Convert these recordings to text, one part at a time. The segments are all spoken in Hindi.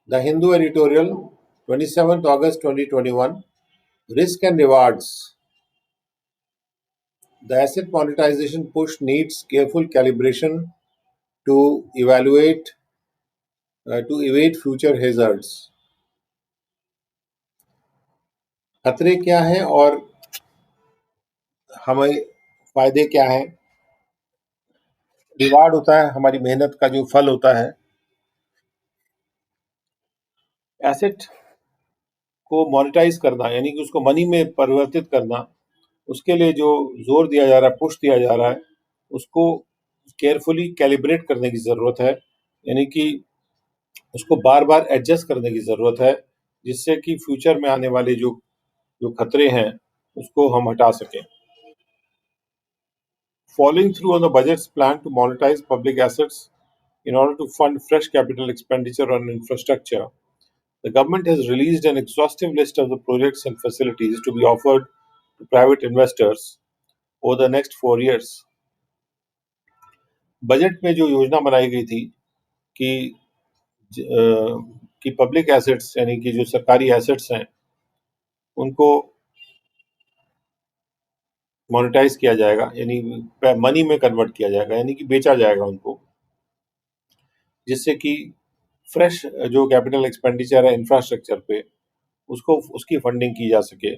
The Hindu editorial, 27th August 2021. Risk and rewards. The asset monetization push needs careful calibration to evade future hazards. खतरे क्या हैं और हमें फायदे क्या हैं? रिवार्ड होता है हमारी मेहनत का जो फल होता है। एसेट को मोनेटाइज करना यानी कि उसको मनी में परिवर्तित करना, उसके लिए जो जोर दिया जा रहा है, पुश दिया जा रहा है, उसको केयरफुली कैलिब्रेट करने की ज़रूरत है। यानी कि उसको बार-बार एडजस्ट करने की ज़रूरत है, जिससे कि फ्यूचर में आने वाले जो जो खतरे हैं, उसको हम हटा सकें। Following through on the budget's plan to monetize public assets in order to fund fresh capital expenditure on infrastructure, the government has released an exhaustive list of the projects and facilities to be offered to private investors over the next 4 years. Budget में जो योजना बनाई गई थी कि पब्लिक एसेट्स यानी कि जो सरकारी एसेट्स हैं, उनको मोनेटाइज किया जाएगा, यानी मनी में कन्वर्ट किया जाएगा, यानी कि बेचा जाएगा उनको, जिससे कि फ्रेश जो कैपिटल एक्सपेंडिचर है इंफ्रास्ट्रक्चर पे, उसको उसकी फंडिंग की जा सके।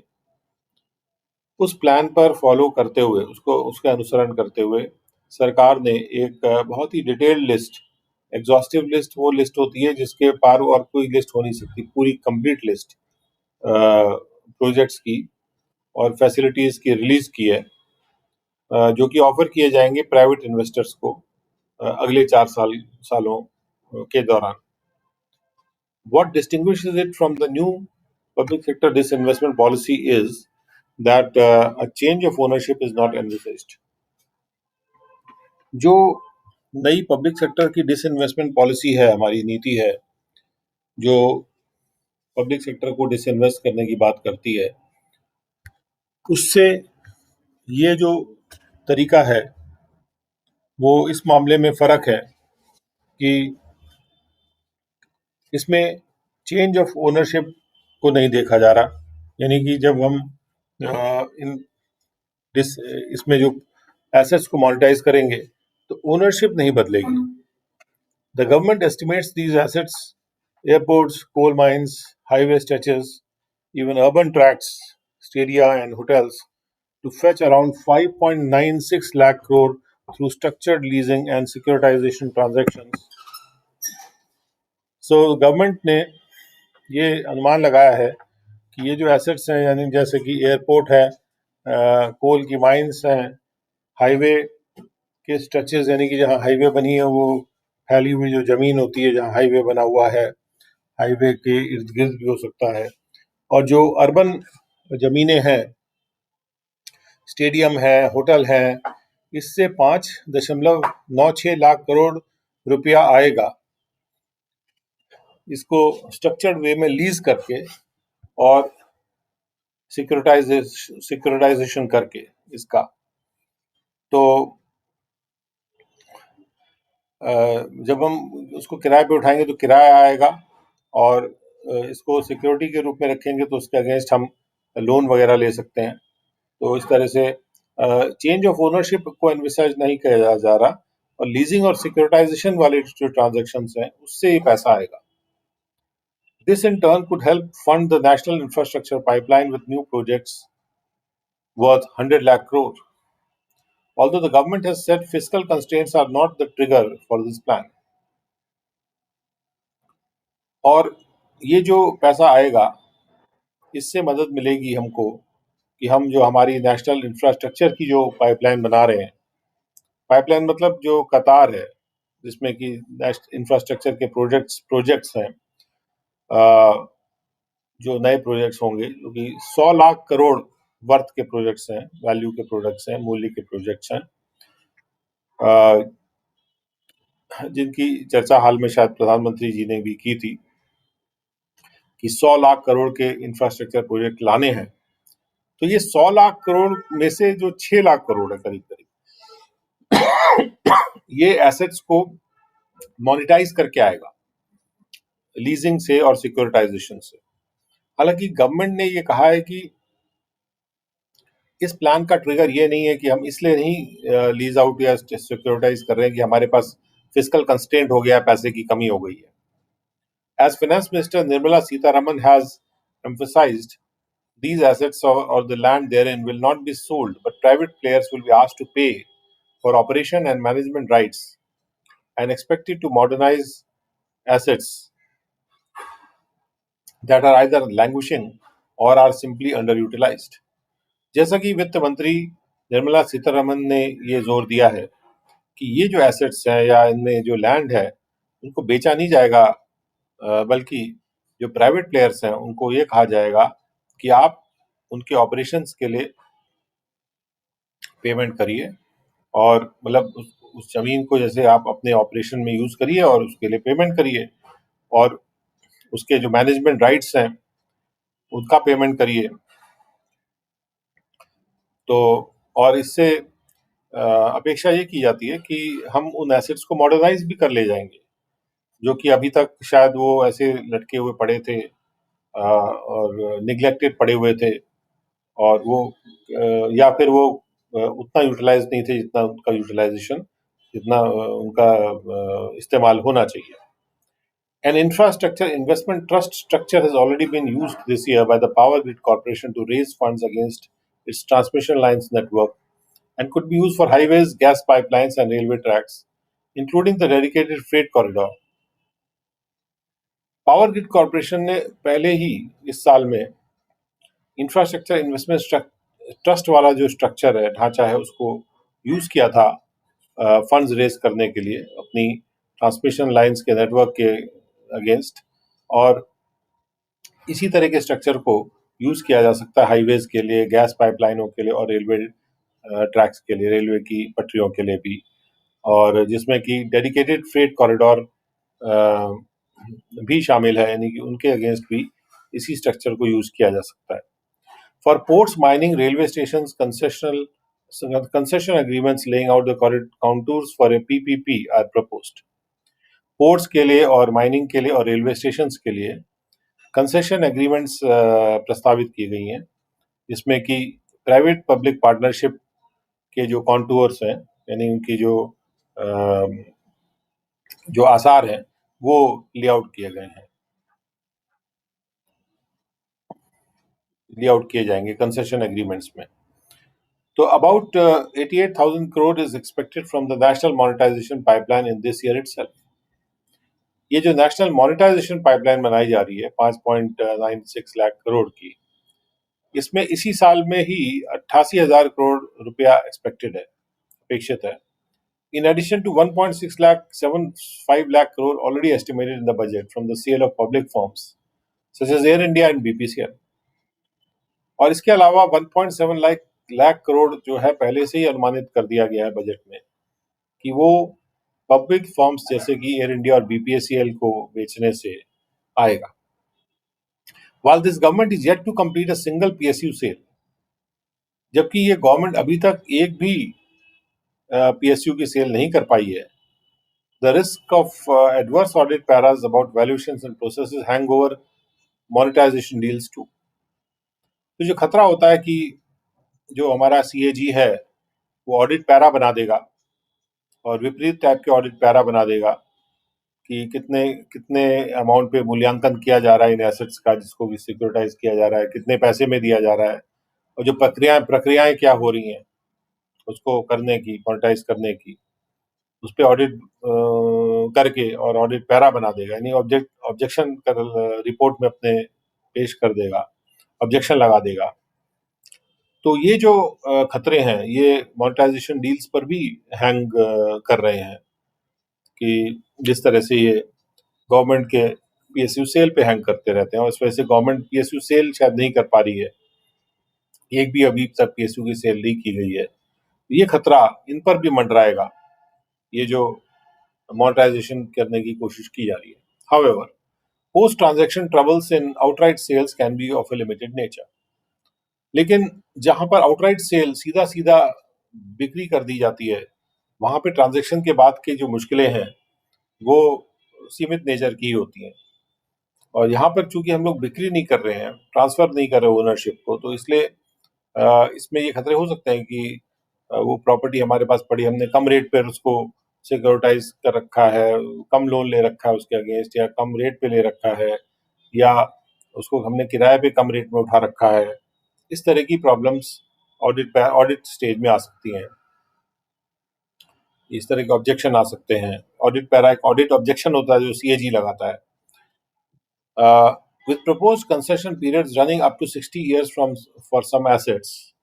उस प्लान पर फॉलो करते हुए, उसका अनुसरण करते हुए सरकार ने एक बहुत ही डिटेल्ड लिस्ट, एग्जॉस्टिव लिस्ट वो लिस्ट होती है जिसके पार और कोई लिस्ट हो नहीं सकती, पूरी कंप्लीट लिस्ट प्रोजेक्ट्स की और फैसिलिटीज की रिलीज की है, जो कि ऑफर किए जाएंगे प्राइवेट इन्वेस्टर्स को अगले 4 सालों के दौरान। What distinguishes it from the new public sector disinvestment policy is that a change of ownership is not envisaged. जो नई पब्लिक सेक्टर की डिसइन्वेस्टमेंट पॉलिसी है, हमारी नीति है, जो पब्लिक सेक्टर को डिसइन्वेस्ट करने की बात करती है, उससे ये जो तरीका है वो इस मामले में फर्क है कि इसमें चेंज ऑफ ओनरशिप को नहीं देखा जा रहा। यानी कि जब हम इसमें जो एसेट्स को मोनेटाइज करेंगे तो ओनरशिप नहीं बदलेगी। The government estimates these assets, airports, coal mines, highway stretches, even urban tracts, stadia and hotels to fetch around 5.96 lakh crore through structured leasing and securitization transactions. So government ने ये अनुमान लगाया है कि ये जो एसेट्स हैं, यानी जैसे कि एयरपोर्ट है, कोल की माइंस हैं, हाईवे के स्ट्रेचेस यानी कि जहाँ हाईवे बनी है वो फैली हुई जो जमीन होती है जहाँ हाईवे बना हुआ है, हाईवे के इर्द गिर्द भी हो सकता है, और जो अर्बन जमीनें हैं, स्टेडियम है, होटल है, इससे 5.96 लाख करोड़ रुपया आएगा, इसको स्ट्रक्चर्ड वे में लीज करके और सिक्योरिटाइजेशन करके इसका। तो जब हम उसको किराए पे उठाएंगे तो किराया आएगा, और इसको सिक्योरिटी के रूप में रखेंगे तो उसके अगेंस्ट हम लोन वगैरह ले सकते हैं। तो इस तरह से चेंज ऑफ ओनरशिप को एनविसर्ज नहीं किया जा रहा, और लीजिंग और सिक्योरिटाइजेशन वाले जो ट्रांजैक्शंस हैं उससे ये पैसा आएगा। This in turn could help fund the national infrastructure pipeline with new projects worth 100 lakh crore. Although the government has said fiscal constraints are not the trigger for this plan. और ये जो पैसा आएगा, इससे मदद मिलेगी हमको कि हम जो हमारी नेशनल इंफ्रास्ट्रक्चर की जो पाइपलाइन बना रहे हैं, पाइपलाइन मतलब जो कतार है जिसमें कि इंफ्रास्ट्रक्चर के प्रोजेक्ट्स हैं, जो नए प्रोजेक्ट्स होंगे, जो कि 100 लाख करोड़ वर्थ के प्रोजेक्ट्स हैं, वैल्यू के प्रोजेक्ट्स हैं, मूल्य के प्रोजेक्ट्स हैं, जिनकी चर्चा हाल में शायद प्रधानमंत्री जी ने भी की थी कि 100 लाख करोड़ के इंफ्रास्ट्रक्चर प्रोजेक्ट लाने हैं। तो ये 100 लाख करोड़ में से जो 6 लाख करोड़ है करीब करीब, ये एसेट्स को मोनेटाइज करके आएगा। लीजिंग से और सिक्योरिटाइजेशन से। हालांकि गवर्नमेंट ने ये कहा है कि इस प्लान का ट्रिगर ये नहीं है कि हम इसलिए नहीं लीज आउट या सिक्योरिटाइज कर रहे हैं कि हमारे पास फिजिकल कंस्ट्रेंट हो गया, पैसे की कमी हो गई है। As finance minister Nirmala Sitharaman has emphasized, these assets or the land therein will not be sold, but private players will be asked to pay for operation and management rights and expected to modernize assets that are either languishing or are simply underutilized. जैसा कि वित्त मंत्री निर्मला सीतारमन ने ये जोर दिया है कि ये जो एसेट्स हैं या इनमें जो लैंड है उनको बेचा नहीं जाएगा, बल्कि जो प्राइवेट प्लेयर्स हैं उनको ये कहा जाएगा कि आप उनके ऑपरेशंस के लिए पेमेंट करिए, और मतलब उस जमीन को जैसे आप अपने ऑपरेशन में यूज करिए और उसके लिए पेमेंट करिए, और उसके जो मैनेजमेंट राइट्स हैं उनका पेमेंट करिए। तो और इससे अपेक्षा ये की जाती है कि हम उन एसेट्स को मॉडर्नाइज भी कर ले जाएंगे, जो कि अभी तक शायद वो ऐसे लटके हुए पड़े थे और निग्लेक्टेड पड़े हुए थे, और वो या फिर वो उतना यूटिलाइज नहीं थे जितना उनका यूटिलाइजेशन, जितना उनका इस्तेमाल होना चाहिए। An infrastructure investment trust structure has already been used this year by the Power Grid Corporation to raise funds against its transmission lines network and could be used for highways, gas pipelines, and railway tracks, including the dedicated freight corridor. Power grid corporation ने पहले ही इस साल में इंफ्रास्ट्रक्चर इन्वेस्टमेंट ट्रस्ट वाला जो स्ट्रक्चर है, ढांचा है, उसको यूज किया था फंड्स रेज करने के लिए अपनी ट्रांसमिशन लाइंस के नेटवर्क के अगेंस्ट, और इसी तरह के स्ट्रक्चर को यूज किया जा सकता है हाईवेज के लिए, गैस पाइपलाइनों के लिए और रेलवे ट्रैक्स के लिए, रेलवे की पटरियों के लिए भी, और जिसमें कि डेडिकेटेड फ्रेट कॉरिडोर भी शामिल है, यानी कि उनके अगेंस्ट भी इसी स्ट्रक्चर को यूज किया जा सकता है। For ports, mining, railway station, concession agreements laying out the contours for a PPP are proposed. Ports के लिए और माइनिंग के लिए और रेलवे स्टेशन के लिए कंसेशन एग्रीमेंट्स प्रस्तावित की गई हैं, जिसमें कि प्राइवेट पब्लिक पार्टनरशिप के जो कॉन्टूर्स हैं, यानी उनकी जो आसार हैं, वो लेआउट किए गए हैं, लेआउट किए जाएंगे कंसेशन एग्रीमेंट्स में। तो about 88,000 crore is expected from the national monetisation pipeline in this year itself. ये जो नेशनल मोनेटाइजेशन पाइपलाइन बनाई जा रही है 5.96 लाख करोड़ की, इसमें इसी साल में ही 88,000 करोड़ रुपया एक्सपेक्टेड है, अपेक्षित है। In addition to 1.6 lakh, 75 lakh crore already estimated in the budget from the sale of public firms such as Air India and BPCL. और इसके अलावा 1.7 लाख करोड़ जो है पहले से ही अनुमानित कर दिया गया है बजट में कि वो पब्लिक फर्म्स जैसे कि एयर इंडिया और बीपीएससीएल को बेचने से आएगा। While this government is yet to complete a single PSU sale, जबकि ये गवर्नमेंट अभी तक एक भी पीएसयू की सेल नहीं कर पाई है, the risk of adverse audit paras about valuations and processes hang over monetization deals too. तो जो खतरा होता है कि जो हमारा सीएजी है वो ऑडिट पैरा बना देगा, और विपरीत टाइप के ऑडिट पैरा बना देगा कि कितने कितने अमाउंट पे मूल्यांकन किया जा रहा है इन एसेट्स का, जिसको भी सिक्योरिटाइज किया जा रहा है, कितने पैसे में दिया जा रहा है, और जो प्रक्रियाएं क्या हो रही हैं उसको करने की, मोनेटाइज करने की, उस पर ऑडिट करके और ऑडिट पैरा बना देगा, यानी ऑब्जेक्शन कर रिपोर्ट में अपने पेश कर देगा, ऑब्जेक्शन लगा देगा। तो ये जो खतरे हैं ये मोनेटाइजेशन डील्स पर भी हैंग कर रहे हैं, कि जिस तरह से ये गवर्नमेंट के पीएसयू सेल पे हैंग करते रहते हैं, और इस वजह से गवर्नमेंट पीएसयू सेल शायद नहीं कर पा रही है, एक भी अभी तक पीएसयू की सेल नहीं की गई है। ये खतरा इन पर भी मंडराएगा, ये जो मोनेटाइजेशन करने की कोशिश की जा रही है। However, post transaction troubles in outright cells can be of A limited nature. लेकिन जहां पर आउटराइट सेल सीधा सीधा बिक्री कर दी जाती है, वहां पे ट्रांजैक्शन के बाद की जो मुश्किलें हैं वो सीमित नेचर की होती हैं। और यहाँ पर चूंकि हम लोग बिक्री नहीं कर रहे हैं, ट्रांसफर नहीं कर रहे ओनरशिप को, तो इसलिए इसमें ये खतरे हो सकते हैं कि वो प्रॉपर्टी हमारे पास पड़ी, हमने कम रेट पर उसको सिक्योरिटाइज कर रखा है, कम लोन ले रखा है उसके अगेंस्ट, या कम रेट पे ले रखा है, या उसको हमने किराए पे कम रेट में उठा रखा है। इस तरह की प्रॉब्लम्स ऑडिट स्टेज में आ सकती हैं। इस तरह के ऑब्जेक्शन आ सकते हैं। ऑडिट पैरा एक ऑडिट ऑब्जेक्शन होता है जो सीएजी लगाता है। With proposed concession periods running up to 60 years from for some assets,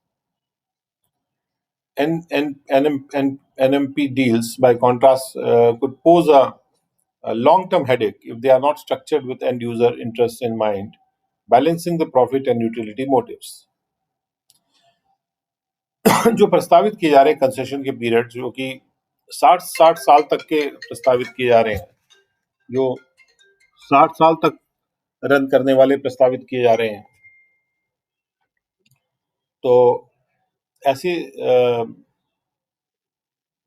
NMP deals, by contrast, could pose a long-term headache if they are not structured with end-user interests in mind, balancing the profit and utility motives. जो प्रस्तावित किए जा रहे हैं कंसेशन के पीरियड, जो कि 60 साल तक के प्रस्तावित किए जा रहे हैं, जो 60 साल तक रन करने वाले प्रस्तावित किए जा रहे हैं, तो ऐसे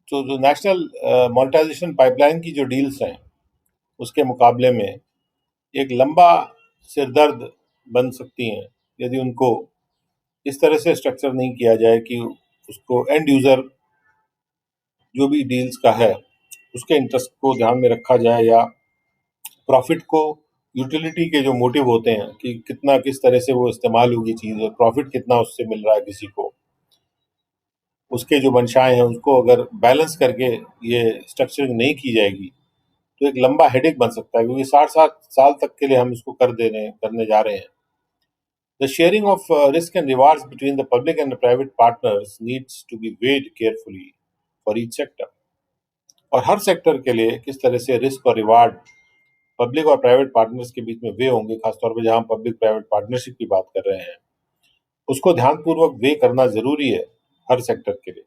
जो नेशनल मोनेटाइजेशन पाइपलाइन की जो डील्स हैं, उसके मुकाबले में एक लंबा सिरदर्द बन सकती हैं यदि उनको इस तरह से स्ट्रक्चर नहीं किया जाए कि उसको एंड यूजर जो भी डील्स का है उसके इंटरेस्ट को ध्यान में रखा जाए, या प्रॉफिट को, यूटिलिटी के जो मोटिव होते हैं कि कितना किस तरह से वो इस्तेमाल होगी चीज़ और प्रॉफिट कितना उससे मिल रहा है किसी को, उसके जो मंशाएं हैं उसको अगर बैलेंस करके ये स्ट्रक्चरिंग नहीं की जाएगी तो एक लंबा हेडेक बन सकता है, क्योंकि 60 साल तक के लिए हम इसको करने जा रहे हैं। The sharing of risk and rewards between the public and the private partners needs to be weighed carefully for each sector. और हर सेक्टर के लिए किस तरह से रिस्क और रिवार्ड पब्लिक और प्राइवेट पार्टनर्स के बीच में वे होंगे, खासतौर पर जहां पब्लिक प्राइवेट पार्टनरशिप की बात कर रहे हैं, उसको ध्यानपूर्वक वे करना जरूरी है हर सेक्टर के लिए।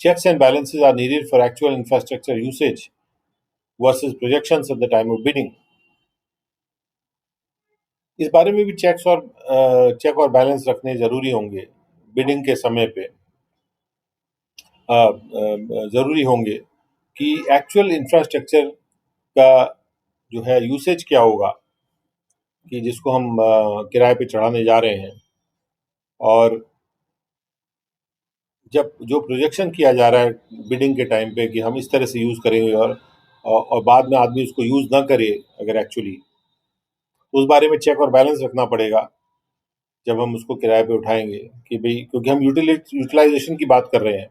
Checks and balances are needed for actual infrastructure usage versus projections at the time of bidding. इस बारे में भी चेक और बैलेंस रखने जरूरी होंगे बिडिंग के समय पे। जरूरी होंगे कि एक्चुअल इंफ्रास्ट्रक्चर का जो है यूसेज क्या होगा, कि जिसको हम किराए पे चढ़ाने जा रहे हैं, और जब जो प्रोजेक्शन किया जा रहा है बिडिंग के टाइम पे कि हम इस तरह से यूज करेंगे, और बाद में आदमी उसको यूज ना करे अगर एक्चुअली, उस बारे में चेक और बैलेंस रखना पड़ेगा जब हम उसको किराए पे उठाएंगे, कि भाई क्योंकि हम यूटिलाइजेशन की बात कर रहे हैं।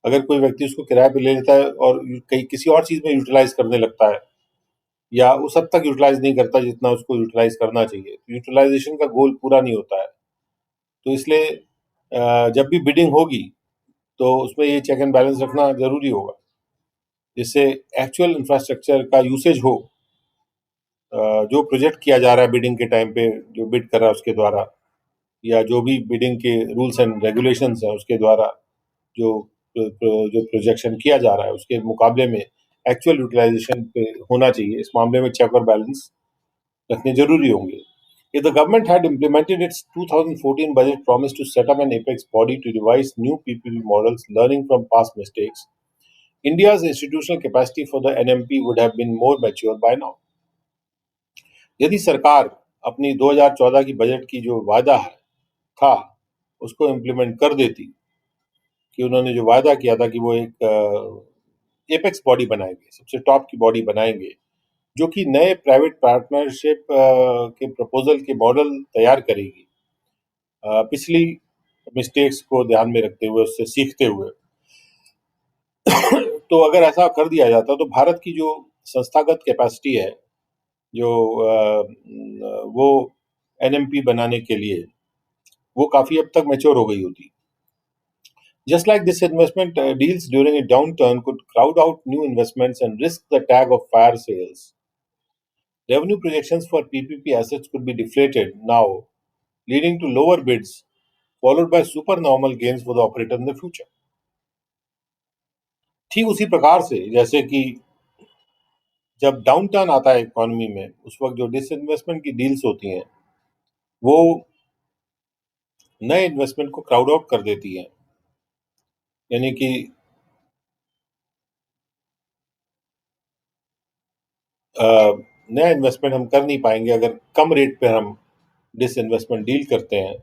अगर कोई व्यक्ति उसको किराए पे ले लेता है और कहीं किसी और चीज में यूटिलाइज करने लगता है, या उस हद तक यूटिलाइज नहीं करता जितना उसको यूटिलाइज करना चाहिए, तो यूटिलाइजेशन का गोल पूरा नहीं होता है। तो इसलिए जब भी बिडिंग होगी तो उसमें ये चेक एंड बैलेंस रखना जरूरी होगा, जिससे एक्चुअल इंफ्रास्ट्रक्चर का यूसेज हो, जो प्रोजेक्ट किया जा रहा है बिडिंग के टाइम पे, जो बिड कर रहा है उसके द्वारा, या जो भी बिडिंग के रूल्स एंड रेगुलेशंस हैं उसके द्वारा जो जो प्रोजेक्शन किया जा रहा है उसके मुकाबले में एक्चुअल यूटिलाइजेशन पे होना चाहिए। इस मामले में चेक और बैलेंस रखने जरूरी होंगे। If the government had implemented its 2014 budget promise to set up an apex body to devise new PPP models learning from past mistakes, India's institutional capacity for the NMP would have been more mature by now. यदि सरकार अपनी 2014 की बजट की जो वायदा है था उसको इम्प्लीमेंट कर देती, कि उन्होंने जो वायदा किया था कि वो एक एपेक्स बॉडी बनाएंगे, सबसे टॉप की बॉडी बनाएंगे, जो कि नए प्राइवेट पार्टनरशिप के प्रपोजल के मॉडल तैयार करेगी, पिछली मिस्टेक्स को ध्यान में रखते हुए, उससे सीखते हुए। तो अगर ऐसा कर दिया जाता तो भारत की जो संस्थागत कैपेसिटी है, जो वो एनएमपी बनाने के लिए, वो काफी हद तक मैच्योर हो गई होती। Just like this, investment deals during a downturn could crowd out new investments and risk the tag of fire sales. Revenue projections for PPP assets could be deflated now, leading to lower bids, followed by supernormal gains for the operator in the future. ठीक उसी प्रकार से जैसे कि जब डाउन टर्न आता है इकोनॉमी में, उस वक्त जो डिसइन्वेस्टमेंट की डील्स होती हैं वो नए इन्वेस्टमेंट को क्राउड आउट कर देती हैं, यानी कि नया इन्वेस्टमेंट हम कर नहीं पाएंगे अगर कम रेट पे हम डिसइन्वेस्टमेंट डील करते हैं।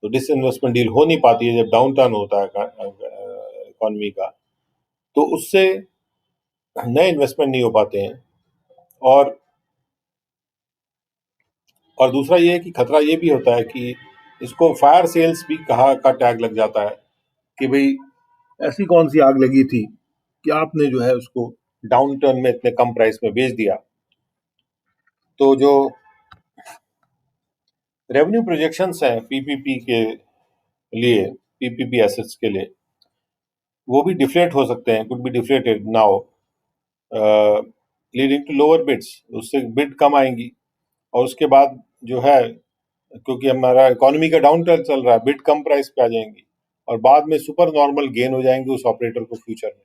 तो डिसइन्वेस्टमेंट डील हो नहीं पाती है जब डाउन टर्न होता है इकोनॉमी का, तो उससे नए इन्वेस्टमेंट नहीं हो पाते हैं। और और दूसरा ये है कि खतरा ये भी होता है कि इसको फायर सेल्स भी कहा का टैग लग जाता है कि भाई ऐसी कौन सी आग लगी थी कि आपने जो है उसको डाउन टर्न में इतने कम प्राइस में बेच दिया। तो जो रेवेन्यू प्रोजेक्शंस हैं पीपीपी के लिए, पीपीपी एसेट्स के लिए, वो भी डिफ्लेट हो सकते हैं, could be deflated now, leading to lower bids. उससे बिड कम आएंगी और उसके बाद जो है, क्योंकि हमारा इकोनॉमी का डाउन टर्न चल रहा है, बिड कम प्राइस पे आ जाएंगी और बाद में सुपर नॉर्मल गेन हो जाएंगे उस ऑपरेटर को फ्यूचर में।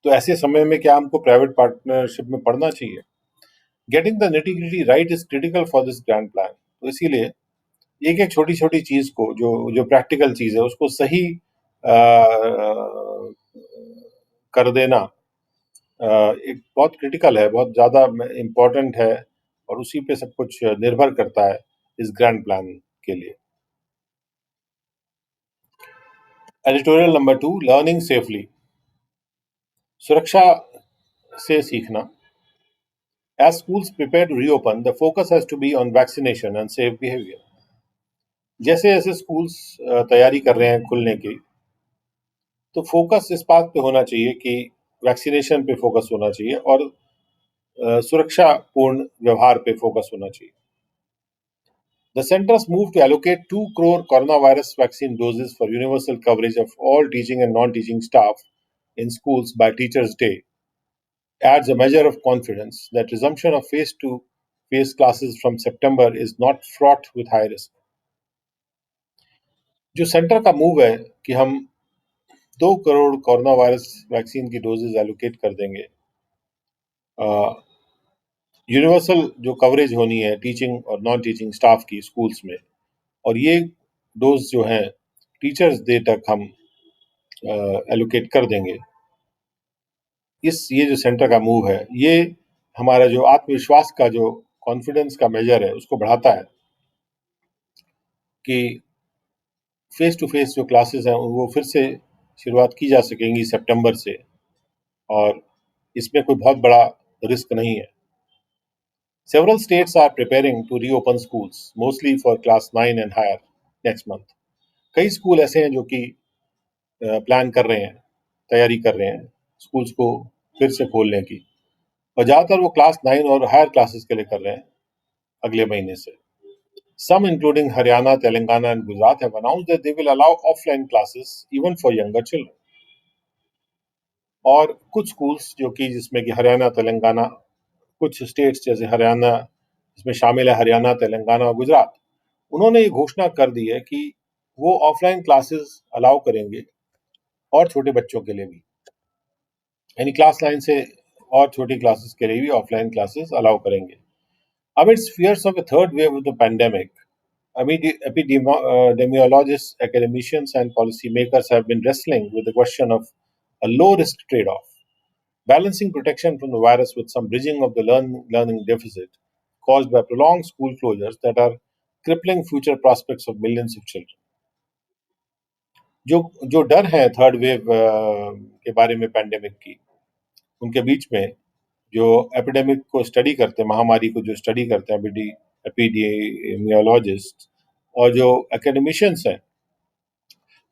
तो ऐसे समय में क्या हमको प्राइवेट पार्टनरशिप में पढ़ना चाहिए? Getting the nitty-gritty right is critical for this grand plan. तो इसीलिए एक एक छोटी छोटी चीज को, जो जो प्रैक्टिकल चीज है उसको सही कर देना एक बहुत क्रिटिकल है, बहुत ज्यादा इम्पोर्टेंट है, और उसी पे सब कुछ निर्भर करता है इस ग्रैंड प्लान के लिए। Editorial number 2, learning safely. सुरक्षा से सीखना। As schools prepare to reopen, the focus has to be on vaccination and safe behavior. जैसे जैसे स्कूल्स तैयारी कर रहे हैं खुलने की, तो फोकस इस बात पे होना चाहिए कि वैक्सीनेशन पे फोकस होना चाहिए और सुरक्षापूर्ण व्यवहार पे फोकस होना चाहिए। The centers move to allocate 2 crore coronavirus vaccine doses for universal coverage of all teaching and non-teaching staff in schools by Teachers' Day adds a measure of confidence that resumption of face-to-face classes from September is not fraught with high risk. जो सेंटर का मूव है कि हम 2 करोड़ कोरोना वायरस वैक्सीन की डोजेज एलोकेट कर देंगे, यूनिवर्सल जो कवरेज होनी है टीचिंग और नॉन टीचिंग स्टाफ की स्कूल्स में, और ये डोज जो हैं टीचर्स डे तक हम एलोकेट कर देंगे। ये जो सेंटर का मूव है, ये हमारा जो आत्मविश्वास का, जो कॉन्फिडेंस का मेजर है, उसको बढ़ाता है कि फेस टू फेस जो क्लासेस हैं वो फिर से शुरुआत की जा सकेंगी सितंबर से, और इसमें कोई बहुत बड़ा रिस्क नहीं है। Several states are preparing to reopen schools, mostly for class 9 and higher next month. कई स्कूल ऐसे हैं जो कि प्लान कर रहे हैं, तैयारी कर रहे हैं स्कूल्स को फिर से खोलने की, और ज़्यादातर वो क्लास 9 और हायर क्लासेस के लिए कर रहे हैं अगले महीने से। Some, including Haryana, Telangana, and Gujarat, have announced that they will allow offline classes even for younger children. और कुछ स्कूल्स जो कि जिसमें कि हरियाणा, तेलंगाना, कुछ स्टेट्स जैसे हरियाणा, इसमें शामिल है हरियाणा, तेलंगाना और गुजरात, उन्होंने ये घोषणा कर दी है कि वो ऑफलाइन क्लासेस अलाउ करेंगे और छोटे बच्चों के लिए भी, यानी क्लास 9 से और छोटी क्लासेस के लिए भी ऑफलाइन क्लासेस अलाउ करेंगे। Amidst fears of a third wave of the pandemic, epidemiologists, academicians, and policymakers have been wrestling with the question of a low risk trade off, balancing protection from the virus with some bridging of the learning deficit caused by prolonged school closures that are crippling future prospects of millions of children. जो जो डर है थर्ड वेव के बारे में, पैंडेमिक की, उनके बीच में जो एपिडेमिक को स्टडी करते हैं, महामारी को जो स्टडी करते हैं एपिडेमियोलॉजिस्ट, और जो एकेडमिशियंस हैं,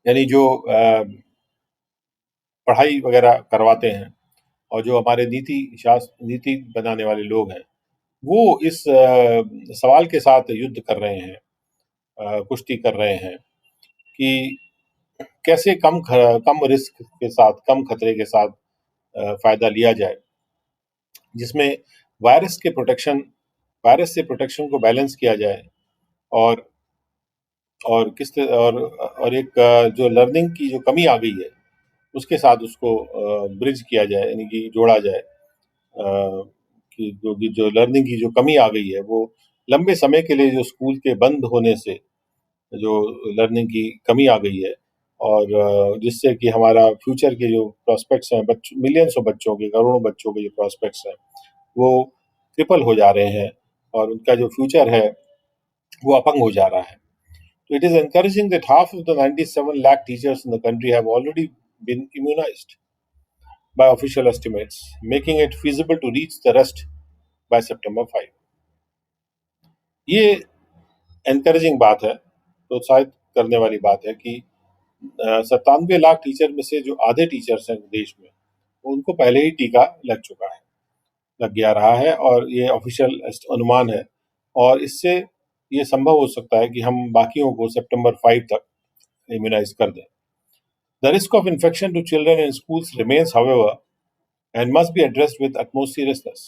यानी जो पढ़ाई वगैरह करवाते हैं, और जो हमारे नीति बनाने वाले लोग हैं, वो इस सवाल के साथ युद्ध कर रहे हैं, कुश्ती कर रहे हैं कि कैसे कम रिस्क के साथ, कम खतरे के साथ फायदा लिया जाए, जिसमें वायरस से प्रोटेक्शन को बैलेंस किया जाए, और और एक जो लर्निंग की जो कमी आ गई है उसके साथ उसको ब्रिज किया जाए, यानी कि जोड़ा जाए, कि जो लर्निंग की जो कमी आ गई है वो लंबे समय के लिए जो स्कूल के बंद होने से जो लर्निंग की कमी आ गई है, और जिससे कि हमारा फ्यूचर के जो प्रॉस्पेक्ट्स हैं, मिलियंस ऑफ बच्चों के, करोड़ों बच्चों के जो प्रॉस्पेक्ट्स हैं, वो क्रिपल हो जा रहे हैं और उनका जो फ्यूचर है वो अपंग हो जा रहा है. So it is encouraging that half of the 97 lakh teachers in the country have already been immunized by official estimates, making it feasible to reach the rest by September 5. ये एनकरेजिंग बात है, प्रोत्साहित करने वाली बात है कि 97 लाख टीचर में से जो आधे टीचर्स हैं देश में, उनको पहले ही टीका लग चुका है, लग गया रहा है और ये ऑफिशियल अनुमान है. और इससे ये संभव हो सकता है कि हम बाकियों को सितंबर 5 तक इम्यूनाइज कर दें. The risk of infection to children in schools remains, however, and must be addressed with utmost seriousness.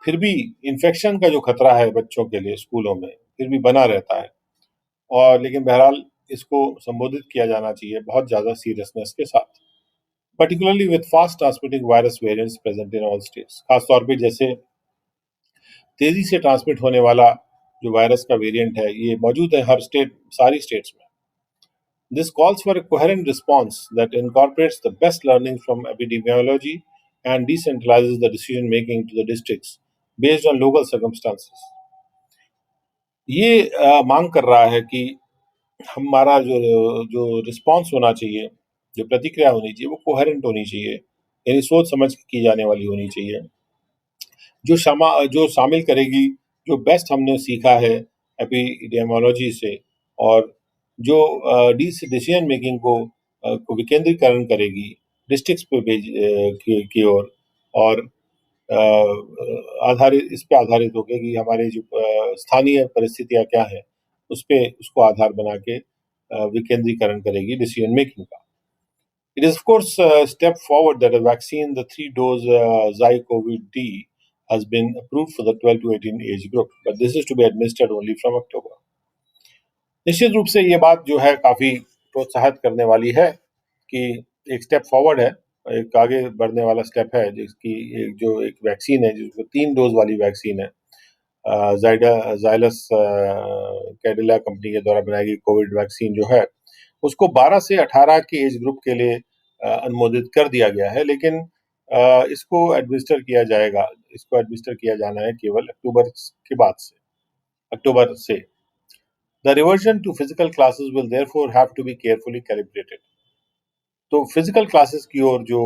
फिर भी इन्फेक्शन का जो खतरा है बच्चों के लिए स्कूलों में फिर भी बना रहता है, और लेकिन बहरहाल इसको संबोधित किया जाना चाहिए बहुत ज़्यादा सीरियसनेस के साथ, particularly with fast transmitting virus variants present in all states. खासतौर पे जैसे तेजी से ट्रांसमिट होने वाला जो वायरस का वेरिएंट है ये मौजूद है हर स्टेट, सारी स्टेट्स में. This calls for a coherent response that incorporates the best learnings from epidemiology and decentralizes the decision making to the districts based on local circumstances. ये मांग कर रहा है कि हमारा जो जो रिस्पॉन्स होना चाहिए, जो प्रतिक्रिया होनी चाहिए वो कोहेरेंट होनी चाहिए, यानी सोच समझ के की जाने वाली होनी चाहिए, जो शामिल करेगी जो बेस्ट हमने सीखा है एपिडेमियोलॉजी से, और जो डिसीजन मेकिंग को विकेंद्रीकरण करेगी डिस्ट्रिक्ट्स पे की ओर, और आधारित इस पे आधारित होकर कि हमारे जो स्थानीय परिस्थितियां क्या है उस पे उसको आधार बना के विकेंद्रीकरण करेगी डिसीजन मेकिंग का. It is, of course, a step forward that a vaccine, the three-dose Zycovid-D, has been approved for the 12 to 18 age group, but this is to be administered only from October. निश्चित रूप से ये बात जो है काफी प्रोत्साहित करने वाली है कि एक स्टेप फॉरवर्ड है, एक आगे बढ़ने वाला स्टेप है, जिसकी एक वैक्सीन है, जिसको 3 डोज वाली वैक्सीन है, जाइलस कैडिला कंपनी के द्वारा बनाई गई कोविड वैक्सीन जो है उसको 12 से 18 के एज ग्रुप के लिए अनुमोदित कर दिया गया है, लेकिन इसको एडमिनिस्टर किया जाना है केवल अक्टूबर से. The reversion to physical classes will therefore have to be carefully calibrated. तो फिजिकल क्लासेस की ओर जो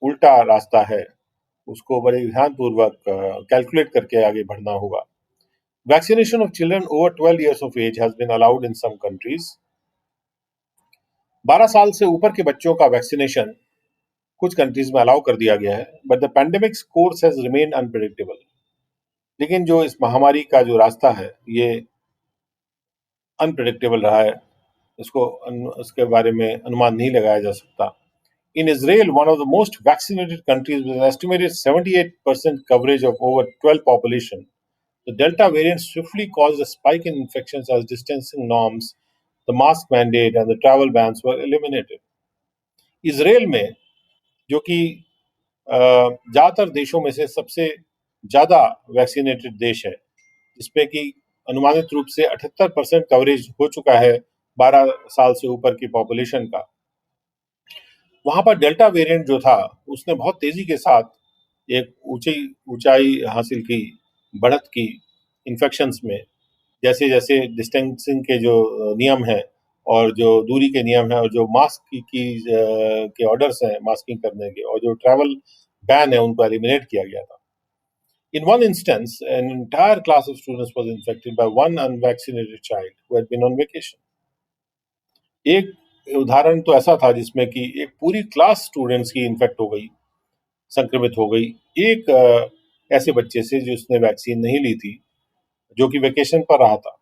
उल्टा रास्ता है उसको बड़े ध्यानपूर्वक कैलकुलेट करके आगे बढ़ना होगा. Vaccination of children over 12 years of age has been allowed in some countries. 12 साल से ऊपर के बच्चों का वैक्सीनेशन कुछ कंट्रीज में अलाउ कर दिया गया है, but the pandemic course has remain unpredictable. लेकिन जो इस महामारी का जो रास्ता है ये अनप्रेडिक्टेबल रहा है, इसके बारे में अनुमान नहीं लगाया जा सकता. In Israel, one of the most vaccinated countries with an estimated 78% coverage of over 12 population, the Delta variant swiftly caused a spike in infections as distancing norms, the mask mandate, and the travel bans were eliminated. Israel में, जो कि ज़्यादातर देशों में से सबसे ज़्यादा वैक्सीनेटेड देश है, जिसमें कि अनुमानित रूप से 78% कवरेज हो चुका है 12 साल से ऊपर की पॉपुलेशन का, वहां पर डेल्टा वेरिएंट जो था उसने बहुत तेजी के साथ एक ऊंचाई हासिल की, बढ़त की इन्फेक्शंस में. जैसे जैसे डिस्टेंसिंग के जो नियम हैं और जो दूरी के नियम हैं और जो मास्क के ऑर्डर्स हैं मास्किंग करने के, और जो ट्रैवल बैन है उनको एलिमिनेट किया गया था. In one instance, an entire class of students was infected by one unvaccinated child who had been on vacation. एक उदाहरण तो ऐसा था जिसमें कि एक पूरी क्लास स्टूडेंट्स की इन्फेक्ट हो गई, संक्रमित हो गई, एक ऐसे बच्चे से जिसने वैक्सीन नहीं ली थी, जो कि वेकेशन पर रहा था.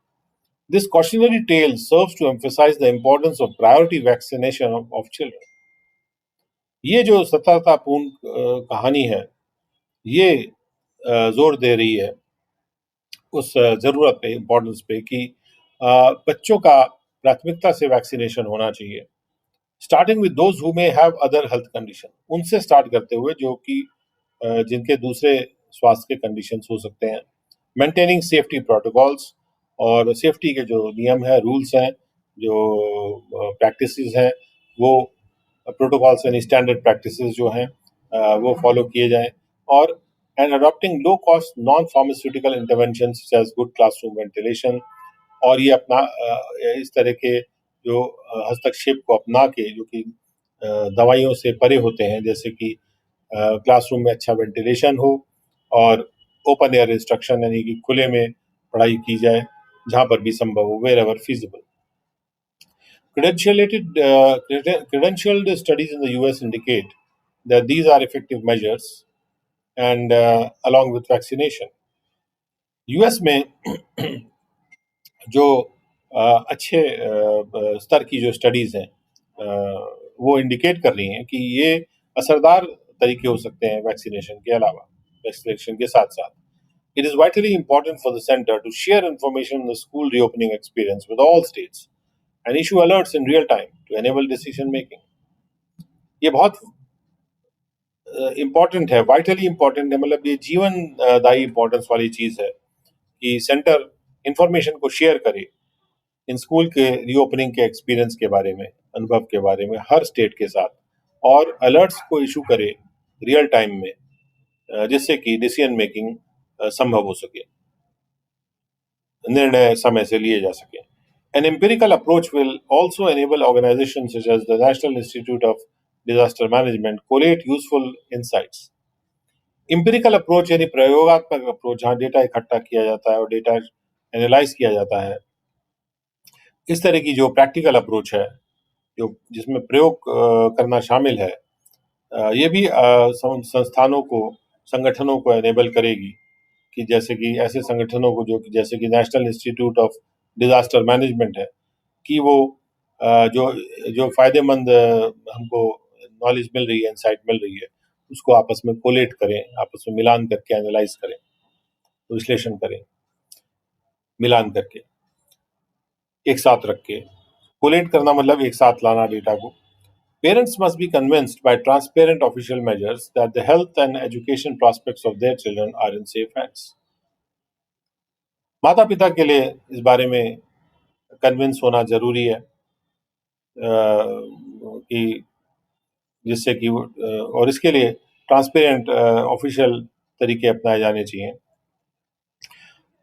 This cautionary tale serves to emphasize the importance of priority vaccination of children. ये जो सतर्कतापूर्ण कहानी है ये जोर दे रही है उस जरूरत पे, इम्पोर्टेंस पे कि बच्चों का प्राथमिकता से वैक्सीनेशन होना चाहिए, starting with those who may have other health condition, उनसे स्टार्ट करते हुए जो कि जिनके दूसरे स्वास्थ्य के कंडीशंस हो सकते हैं. मेंटेनिंग सेफ्टी प्रोटोकॉल्स, और सेफ्टी के जो नियम है, रूल्स हैं, जो प्रैक्टिसेस हैं, वो प्रोटोकॉल्स यानी स्टैंडर्ड प्रैक्टिसेस जो हैं वो फॉलो किए जाएं, और and adopting low-cost non-pharmaceutical interventions such as good classroom ventilation, और ये अपना इस तरह के जो हस्तक्षेप को अपना के जो कि दवाइयों से परे होते हैं, जैसे कि क्लासरूम में अच्छा वेंटिलेशन हो और ओपन एयर इंस्ट्रक्शन यानी कि खुले में पढ़ाई की जाए जहाँ पर भी संभव हो, wherever feasible. Credentialed studies in the US indicate that these are effective measures and along with vaccination. US में जो अच्छे स्तर की जो स्टडीज़ हैं वो इंडिकेट कर रही हैं कि ये असरदार तरीके हो सकते हैं वैक्सीनेशन के अलावा, वैक्सीनेशन के साथ साथ. It is vitally important for the center to share information on the school reopening experience with all states and issue alerts in real time to enable decision making. ये बहुत इम्पॉर्टेंट है, वाइटली इम्पॉर्टेंट है, मतलब ये जीवन दायी इम्पोर्टेंस वाली चीज़ है कि सेंटर इंफॉर्मेशन को शेयर करे इन स्कूल के रीओपनिंग के एक्सपीरियंस के बारे में, अनुभव के बारे में हर स्टेट के साथ, और अलर्ट्स को इशू करे रियल टाइम में, जिससे कि डिसीजन मेकिंग संभव हो सके, निर्णय समय से लिए जा सके. An empirical approach will also enable organizations such as the National Institute of Disaster Management collate useful insights. Empirical approach यानी प्रयोगात्मक अप्रोच, जहाँ डेटा इकट्ठा किया जाता है और डेटा एनालाइज किया जाता है. इस तरह की जो प्रैक्टिकल अप्रोच है, जो जिसमें प्रयोग करना शामिल है, ये भी संस्थानों को, संगठनों को एनेबल करेगी कि जैसे कि ऐसे संगठनों को जो जैसे कि national institute of disaster management है, कि वो जो जो फायदेमंद हमको नॉलेज मिल रही है, इंसाइट मिल रही है, उसको आपस में कोलेट करें, आपस में मिलान करके एनालाइज करें, विश्लेषण करें, मिलान करके एक साथ रख के. कोलेट करना मतलब एक साथ लाना डेटा को. Parents must be convinced by transparent official measures that the health and education prospects of their children are in safe hands. माता पिता के लिए इस बारे में कन्विंस होना जरूरी है कि जिससे कि और इसके लिए ट्रांसपेरेंट ऑफिशियल तरीके अपनाए जाने चाहिए,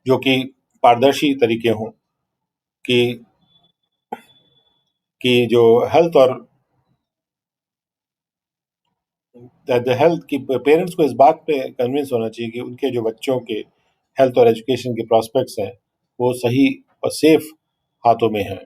जो कि पारदर्शी तरीके हों, कि जो हेल्थ और हेल्थ की पेरेंट्स को इस बात पे कन्विंस होना चाहिए कि उनके जो बच्चों के हेल्थ और एजुकेशन के प्रॉस्पेक्ट्स हैं वो सही और सेफ हाथों में हैं.